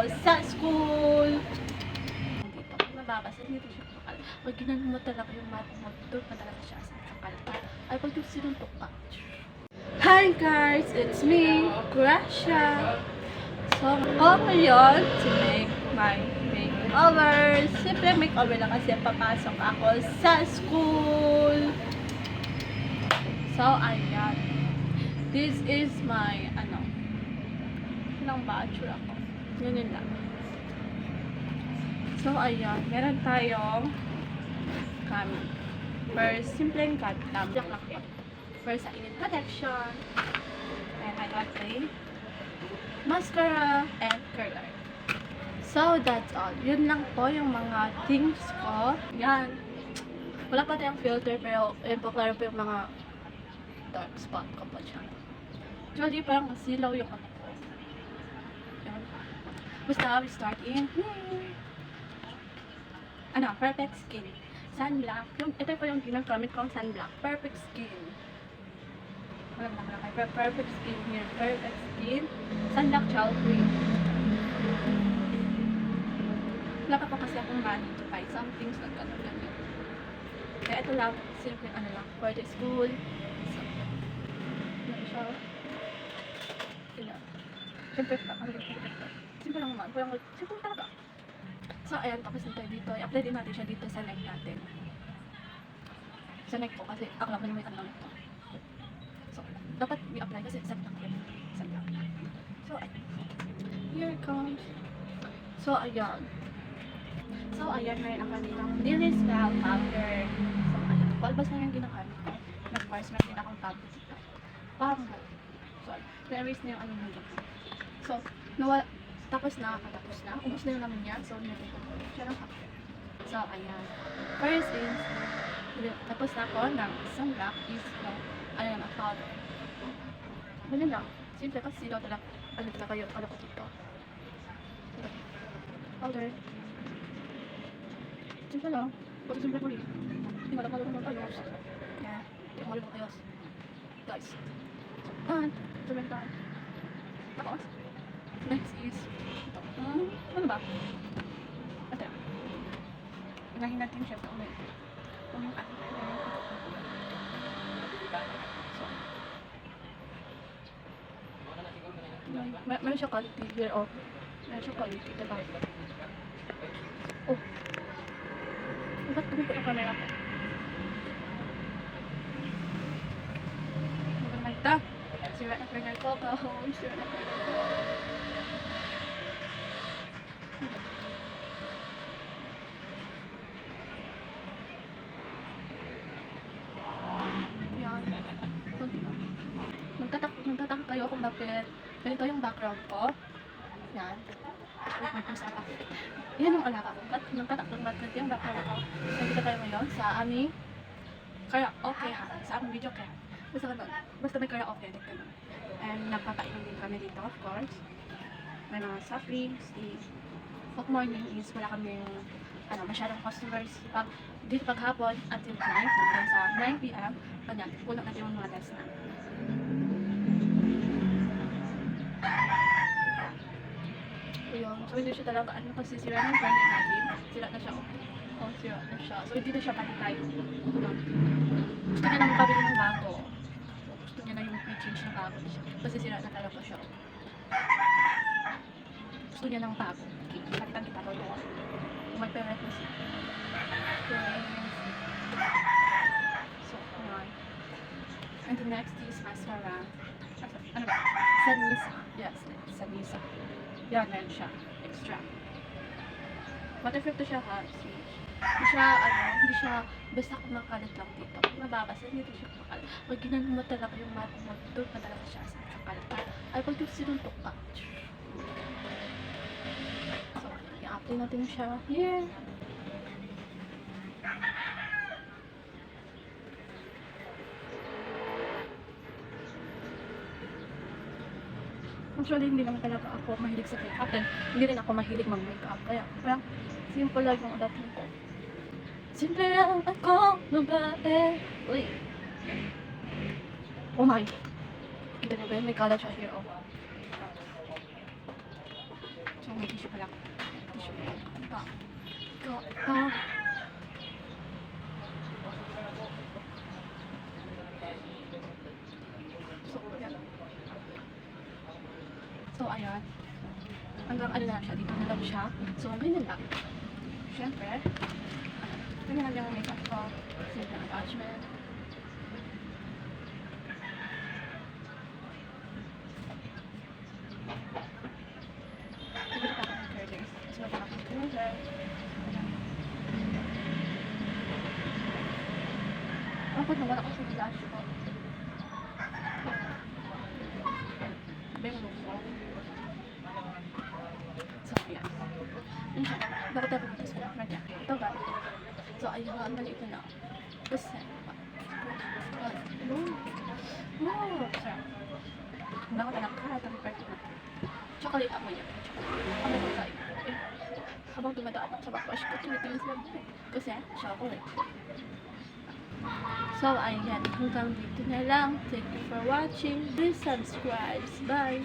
ako sa school. Dito, nababasa, dito siya pakal. Pag ginano mo talaga yung mata mo, doon pa talaga siya sa pakal. Ay, pag yung sinuntok ka. Hi guys, it's me, Gracia. So, ako ngayon to make my makeover. Simple makeover lang kasi papasok ako sa school. So, ayan. This is my, ilang bachelor ako. Ganun lang. So, ayan. Meron tayong kami. First, simpleng cut lang. First, sa init protection. And I got a mascara and curler. So, that's all. Yun lang po yung mga things ko. Yan. Wala pa tayong filter, pero yun po, klaro po yung mga dark spot ko pa siya. Actually, parang silaw yung ano ko. Yan. Basta, we start in Perfect Skin. Sunblock. Ito po yung ginagamit kong sunblock. Perfect Skin. Walang nakalakay. Perfect Skin here. Perfect Skin. Sunblock Gel Cream. Wala pa kasi akong money to buy some things like ganyan. Kaya ito lang. Simple lang. For the school. So, yan siya. Siyempre, simple lang naman. Simple talaga. So, ayan, tapos na tayo dito. I-apply din natin siya dito sa neck natin. Sa neck ko, kasi ako lang may tanong ito. So, dapat i-apply kasi sa neck yun. Sa neck. So, ayan. Here it comes. So, ayan. Meron ang kanilang Daily Spell Powder. So, ayan. Palbas na yung ginagamit ko. And of course, meron din akong tablet dito. Parang sorry. Na-erase na yung ano nito. So, tapos na. Ubus na yung naman yan. So, nilagay ko siya ng powder. So, ayan. First is, tapos na ako ng sunblock is, ayan, ang powder. Ganyan lang. Simple kasi sila talaga, yung ko dito. Powder. Simple lang. Pati simple ko rin. Hindi ko alam mag-ayos. Yan. Hindi ko alam mag-ayos. Guys. Simple lang. Tapos, next is, ano ba? Ito. Unahin natin siya ito ulit. Kung yung meron siya quality here, oh. Meron siya quality, diba? Oh. Ba't kumipot ang camera ko? Maganda. Sira na printer ko, kahong. Sira na printer ko. Magtataka kayo kung bakit ganito yung background ko. Yan. Yan yung alaka ko. Nagtataka bakit yung background ko. Nandito tayo ngayon sa aming karaoke ha. Sa aming video kaya. Basta may karaoke din kami. And nagpapainom din kami dito, of course. May mga soft drinks. Pag morning is wala kaming masyadong customers. Dito paghapon until 9, hanggang sa 9 p.m. Ganyan, puno natin yung mga desk na. Ayun, so hindi siya talaga kasi sira ng burner natin. Sira na siya, sira na siya. So hindi na siya pantay. Gusto niya nang pabili ng bago. So, gusto niya na yung i-change ng bago siya. Kasi sira na talaga siya. Gusto niya ng bago. Nakitang kita daw doon. May parent na siya. So, ayan. And the next is mascara. Ano ba? Sanisa. Yes, Sanisa. Yan, meron siya. Extra. Waterproof to siya ha. Hindi siya basta kumakalat lang dito. Mababasa, dito siya kumakalat. Pag ginano mo talaga yung mata mo, doon pa talaga siya sa kumakalat. Ay, pag yung sinuntok ka. So, i-apply natin siya. Here. Actually, hindi naman talaga ako mahilig sa makeup. Then, hindi rin ako mahilig mag-makeup. Kaya, parang simple lang yung dating ko. Simple lang ako, babae. Uy. Oh my. Kita niyo ba yun? May color siya here, oh. So, So, may tissue pala. Tissue. Ano pa? Ito. So, yan. So, ayan. Hanggang ano na siya. Dito na lang siya. So, ganyan lang. Siyempre, ganyan lang yung makeup ko. Simple attachment. Nagkita ako ng curler. So, nagkita ako ng curler. Ako naman ako sa blush ko. Bemo ko. So, ayan. Yun siya. Bakit tayo pumunta sa front niya? Ito ba? So, ayun nga. Mali ito na. Kasi, sarap. Wala ko talang kahit ang part na. Chocolate ako yan. Chocolate. Ano ko tayo? Habang dumadaan ako sa backwash ko, tumitingin sila dito. Kasi, chocolate. So, ayan. Hanggang dito na lang. Thank you for watching. Please subscribe. Bye!